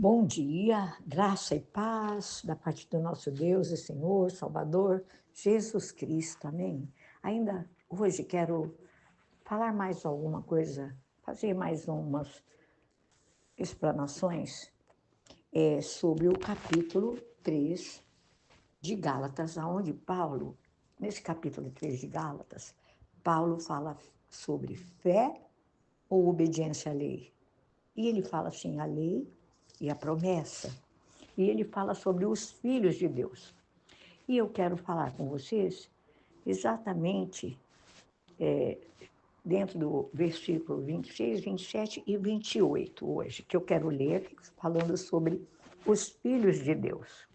Bom dia, graça e paz da parte do nosso Deus e Senhor, Salvador, Jesus Cristo, amém? Ainda hoje quero falar mais alguma coisa, fazer mais umas explanações sobre o capítulo 3 de Gálatas, onde Paulo, nesse capítulo 3 de Gálatas, Paulo fala sobre fé ou obediência à lei. E ele fala assim, a lei e a promessa. E ele fala sobre os filhos de Deus. E eu quero falar com vocês exatamente dentro do versículo 26, 27 e 28 hoje, que eu quero ler falando sobre os filhos de Deus.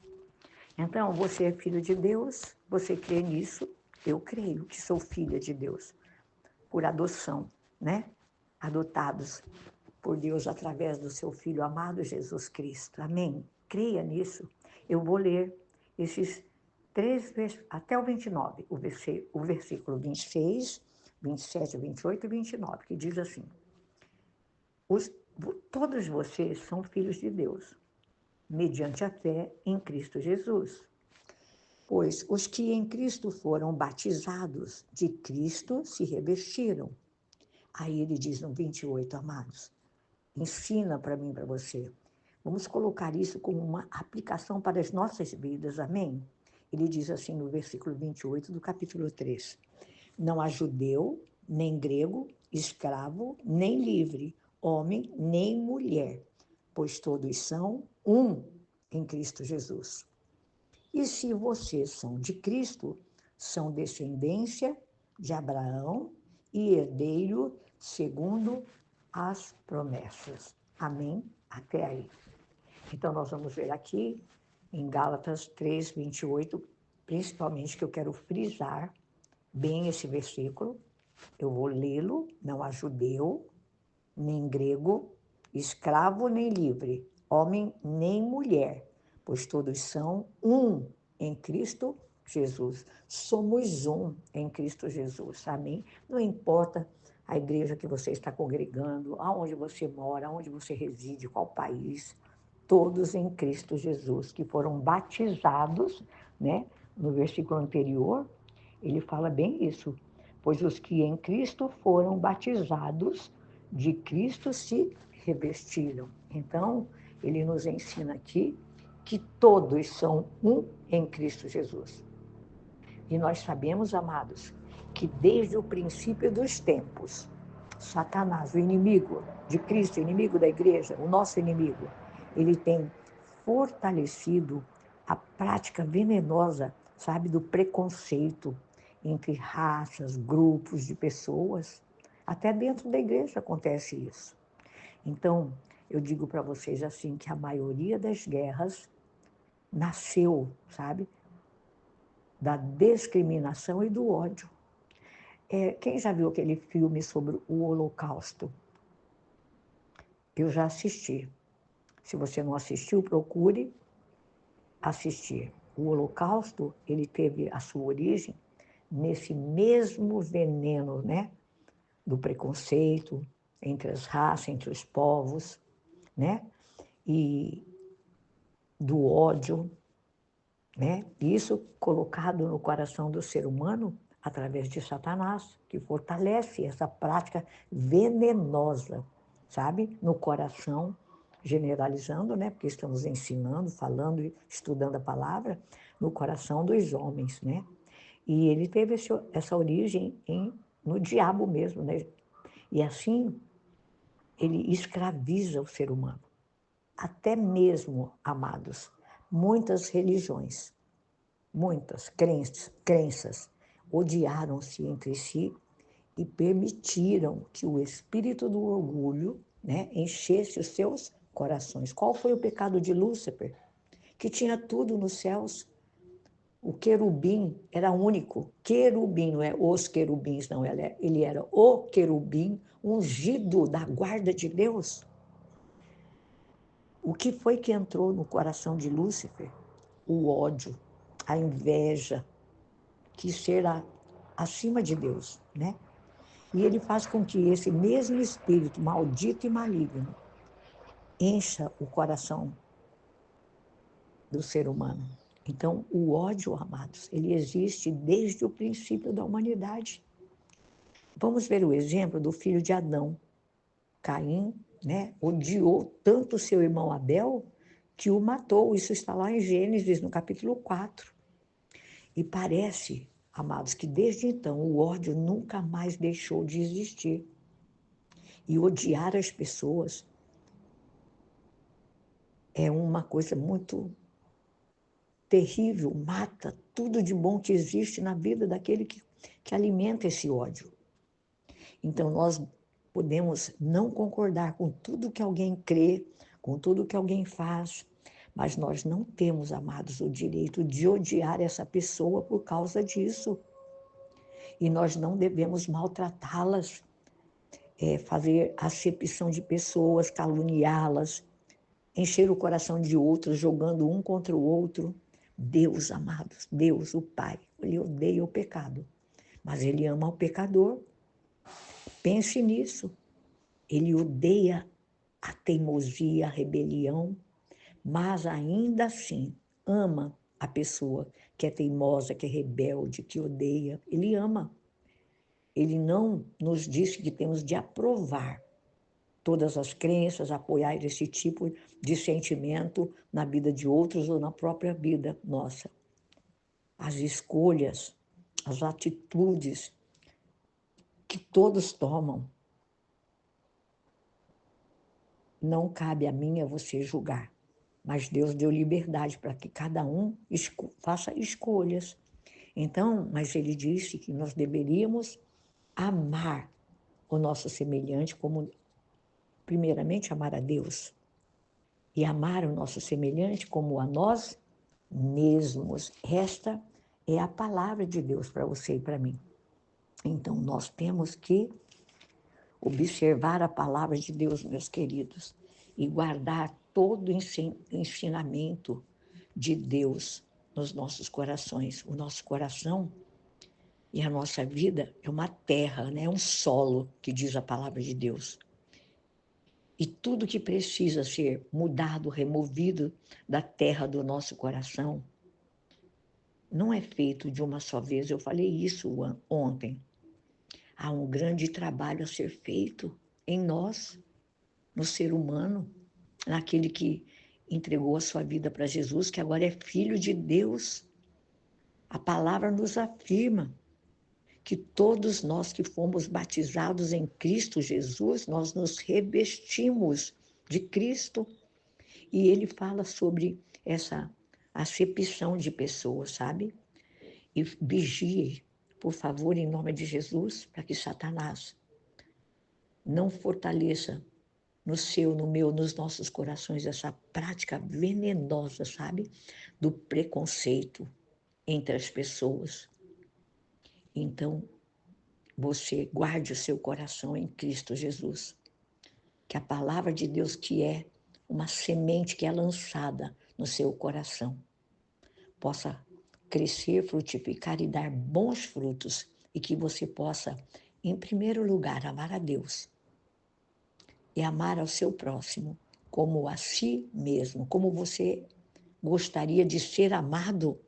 Então, você é filho de Deus, você crê nisso? Eu creio que sou filha de Deus, por adoção, né? Adotados por Deus através do seu Filho amado Jesus Cristo. Amém? Creia nisso. Eu vou ler esses três, até o 29, o versículo 26, 27, 28 e 29, que diz assim: os, todos vocês são filhos de Deus, mediante a fé em Cristo Jesus. Pois os que em Cristo foram batizados, de Cristo se revestiram. Aí ele diz no 28, amados, ensina para mim, para você. Vamos colocar isso como uma aplicação para as nossas vidas, amém? Ele diz assim no versículo 28 do capítulo 3: não há judeu, nem grego, escravo, nem livre, homem, nem mulher, pois todos são um em Cristo Jesus. E se vocês são de Cristo, são descendência de Abraão e herdeiro segundo as promessas. Amém? Até aí. Então, nós vamos ver aqui em Gálatas 3, 28, principalmente, que eu quero frisar bem esse versículo. Eu vou lê-lo. Não há judeu, nem grego, escravo nem livre, homem nem mulher, pois todos são um em Cristo Jesus. Somos um em Cristo Jesus, amém? Não importa a igreja que você está congregando, aonde você mora, aonde você reside, qual país, todos em Cristo Jesus, que foram batizados, né? No versículo anterior, ele fala bem isso, pois os que em Cristo foram batizados, de Cristo se revestiram. Então, ele nos ensina aqui que todos são um em Cristo Jesus. E nós sabemos, amados, que desde o princípio dos tempos, Satanás, o inimigo de Cristo, o inimigo da igreja, o nosso inimigo, ele tem fortalecido a prática venenosa, sabe, do preconceito entre raças, grupos de pessoas. Até dentro da igreja acontece isso. Então, eu digo para vocês assim que a maioria das guerras nasceu, sabe, da discriminação e do ódio. Quem já viu aquele filme sobre o Holocausto? Eu já assisti. Se você não assistiu, procure assistir. O Holocausto, ele teve a sua origem nesse mesmo veneno, né? Do preconceito entre as raças, entre os povos, né? E do ódio, né? Isso colocado no coração do ser humano através de Satanás, que fortalece essa prática venenosa, sabe? No coração, generalizando, né? Porque estamos ensinando, falando e estudando a palavra, no coração dos homens, né? E ele teve essa origem no diabo mesmo, né? E assim, ele escraviza o ser humano. Até mesmo, amados, muitas religiões, muitas crenças odiaram-se entre si e permitiram que o espírito do orgulho, né, enchesse os seus corações. Qual foi o pecado de Lúcifer? Que tinha tudo nos céus. O querubim era único. Querubim, não é os querubins, não. Ele era o querubim ungido da guarda de Deus. O que foi que entrou no coração de Lúcifer? O ódio, a inveja, que será acima de Deus, né? E ele faz com que esse mesmo espírito maldito e maligno encha o coração do ser humano. Então, o ódio, amados, ele existe desde o princípio da humanidade. Vamos ver o exemplo do filho de Adão. Caim, né, odiou tanto seu irmão Abel que o matou. Isso está lá em Gênesis, no capítulo 4. E parece, amados, que desde então o ódio nunca mais deixou de existir. E odiar as pessoas é uma coisa muito terrível, mata tudo de bom que existe na vida daquele que alimenta esse ódio. Então, nós podemos não concordar com tudo que alguém crê, com tudo que alguém faz, mas nós não temos, amados, o direito de odiar essa pessoa por causa disso. E nós não devemos maltratá-las, fazer acepção de pessoas, caluniá-las, encher o coração de outros, jogando um contra o outro. Deus, amados, Deus, o Pai, ele odeia o pecado, mas ele ama o pecador. Pense nisso. Ele odeia a teimosia, a rebelião, mas ainda assim ama a pessoa que é teimosa, que é rebelde, que odeia. Ele ama. Ele não nos disse que temos de aprovar todas as crenças, apoiar esse tipo de sentimento na vida de outros ou na própria vida nossa. As escolhas, as atitudes que todos tomam, não cabe a mim, a você julgar. Mas Deus deu liberdade para que cada um faça escolhas. Então, mas ele disse que nós deveríamos amar o nosso semelhante como, primeiramente, amar a Deus. E amar o nosso semelhante como a nós mesmos. Esta é a palavra de Deus para você e para mim. Então, nós temos que observar a palavra de Deus, meus queridos, e guardar todo o ensinamento de Deus nos nossos corações. O nosso coração e a nossa vida é uma terra, né? Um solo, que diz a palavra de Deus. E tudo que precisa ser mudado, removido da terra do nosso coração, não é feito de uma só vez. Eu falei isso ontem. Há um grande trabalho a ser feito em nós, no ser humano, naquele que entregou a sua vida para Jesus, que agora é filho de Deus. A palavra nos afirma que todos nós que fomos batizados em Cristo Jesus, nós nos revestimos de Cristo. E ele fala sobre essa acepção de pessoas, sabe? E vigie, por favor, em nome de Jesus, para que Satanás não fortaleça no seu, no meu, nos nossos corações essa prática venenosa, sabe? Do preconceito entre as pessoas. Então, você guarde o seu coração em Cristo Jesus. Que a palavra de Deus, que é uma semente que é lançada no seu coração, possa crescer, frutificar e dar bons frutos, e que você possa, em primeiro lugar, amar a Deus e amar ao seu próximo como a si mesmo, como você gostaria de ser amado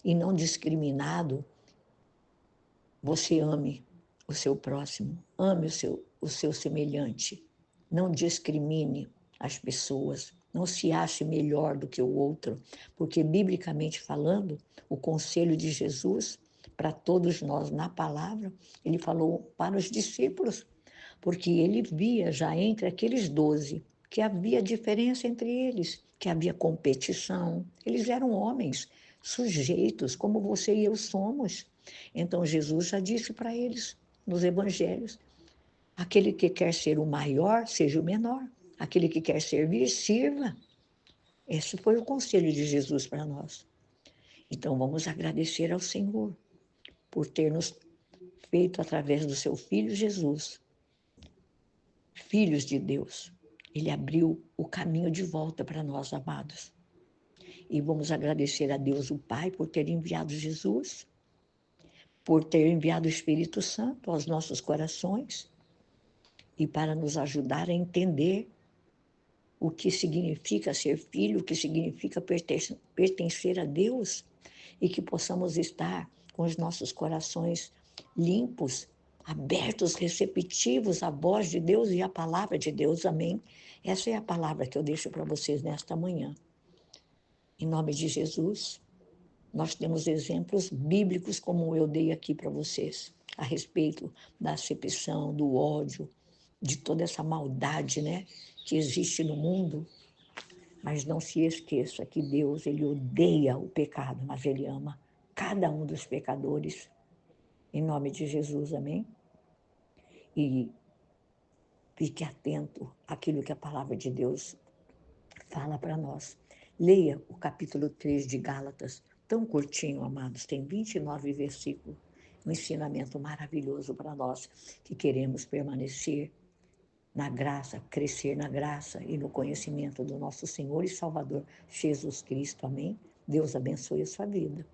e não discriminado. Você ame o seu próximo, ame o seu semelhante, não discrimine as pessoas, não se ache melhor do que o outro, porque, biblicamente falando, o conselho de Jesus para todos nós na palavra, ele falou para os discípulos, porque ele via já entre aqueles 12 que havia diferença entre eles, que havia competição. Eles eram homens sujeitos, como você e eu somos. Então, Jesus já disse para eles nos evangelhos: aquele que quer ser o maior, seja o menor. Aquele que quer servir, sirva. Esse foi o conselho de Jesus para nós. Então, vamos agradecer ao Senhor por ter nos feito, através do seu Filho Jesus, filhos de Deus. Ele abriu o caminho de volta para nós, amados. E vamos agradecer a Deus, o Pai, por ter enviado Jesus, por ter enviado o Espírito Santo aos nossos corações e para nos ajudar a entender o que significa ser filho, o que significa pertencer a Deus, e que possamos estar com os nossos corações limpos, abertos, receptivos à voz de Deus e à palavra de Deus. Amém? Essa é a palavra que eu deixo para vocês nesta manhã. Em nome de Jesus, nós temos exemplos bíblicos, como eu dei aqui para vocês, a respeito da acepção, do ódio, de toda essa maldade, né, que existe no mundo. Mas não se esqueça que Deus, ele odeia o pecado, mas ele ama cada um dos pecadores. Em nome de Jesus, amém? E fique atento àquilo que a palavra de Deus fala para nós. Leia o capítulo 3 de Gálatas, tão curtinho, amados, tem 29 versículos. Um ensinamento maravilhoso para nós que queremos permanecer na graça, crescer na graça e no conhecimento do nosso Senhor e Salvador Jesus Cristo. Amém? Deus abençoe a sua vida.